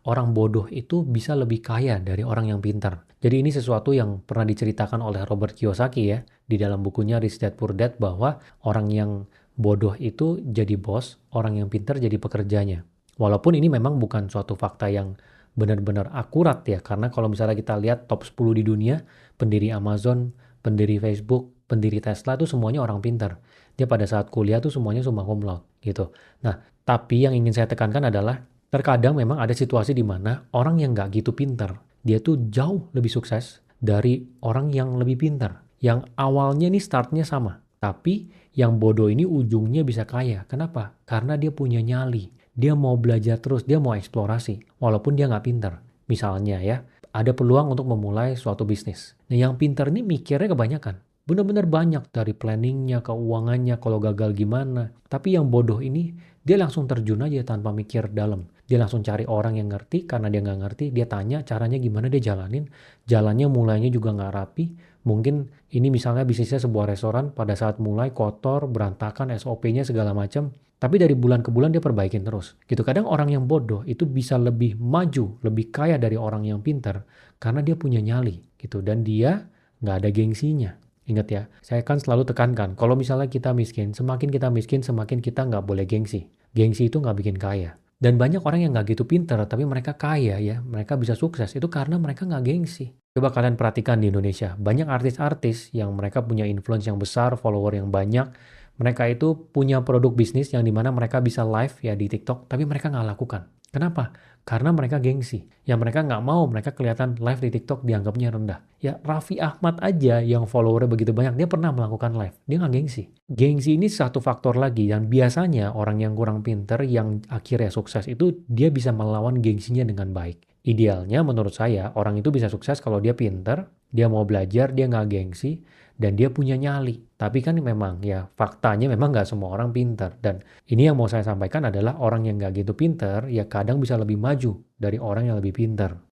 orang bodoh itu bisa lebih kaya dari orang yang pintar. Jadi ini sesuatu yang pernah diceritakan oleh Robert Kiyosaki ya, di dalam bukunya Rich Dad Poor Dad, bahwa orang yang bodoh itu jadi bos, orang yang pintar jadi pekerjanya. Walaupun ini memang bukan suatu fakta yang benar-benar akurat ya, karena kalau misalnya kita lihat top 10 di dunia, pendiri Amazon, pendiri Facebook, pendiri Tesla itu semuanya orang pintar. Dia pada saat kuliah tuh semuanya summa cum laude gitu. Nah, tapi yang ingin saya tekankan adalah terkadang memang ada situasi di mana orang yang nggak gitu pintar, dia tuh jauh lebih sukses dari orang yang lebih pintar. Yang awalnya nih startnya sama, tapi yang bodoh ini ujungnya bisa kaya. Kenapa? Karena dia punya nyali. Dia mau belajar terus, dia mau eksplorasi, walaupun dia nggak pintar. Misalnya ya, ada peluang untuk memulai suatu bisnis. Nah, yang pintar ini mikirnya kebanyakan. Benar-benar banyak dari planningnya, keuangannya, kalau gagal gimana. Tapi yang bodoh ini, dia langsung terjun aja tanpa mikir dalam. Dia langsung cari orang yang ngerti, karena dia nggak ngerti, dia tanya caranya gimana dia jalanin. Jalannya mulainya juga nggak rapi. Mungkin ini misalnya bisnisnya sebuah restoran, pada saat mulai kotor, berantakan, SOP-nya segala macam. Tapi dari bulan ke bulan dia perbaikin terus. Gitu. Kadang orang yang bodoh itu bisa lebih maju, lebih kaya dari orang yang pintar, karena dia punya nyali. Gitu. Dan dia nggak ada gengsinya. Ingat ya, saya kan selalu tekankan, kalau misalnya kita miskin, semakin kita nggak boleh gengsi. Gengsi itu nggak bikin kaya. Dan banyak orang yang nggak gitu pinter, tapi mereka kaya ya, mereka bisa sukses. Itu karena mereka nggak gengsi. Coba kalian perhatikan di Indonesia, banyak artis-artis yang mereka punya influence yang besar, follower yang banyak. Mereka itu punya produk bisnis yang dimana mereka bisa live ya di TikTok, tapi mereka nggak lakukan. Kenapa? Karena mereka gengsi. Ya mereka nggak mau mereka kelihatan live di TikTok dianggapnya rendah. Ya Raffi Ahmad aja yang followernya begitu banyak, dia pernah melakukan live. Dia nggak gengsi. Gengsi ini satu faktor lagi yang biasanya orang yang kurang pinter yang akhirnya sukses itu dia bisa melawan gengsinya dengan baik. Idealnya menurut saya orang itu bisa sukses kalau dia pinter, dia mau belajar, dia nggak gengsi, dan dia punya nyali. Tapi kan memang ya faktanya memang nggak semua orang pinter. Dan ini yang mau saya sampaikan adalah orang yang nggak gitu pinter ya kadang bisa lebih maju dari orang yang lebih pinter.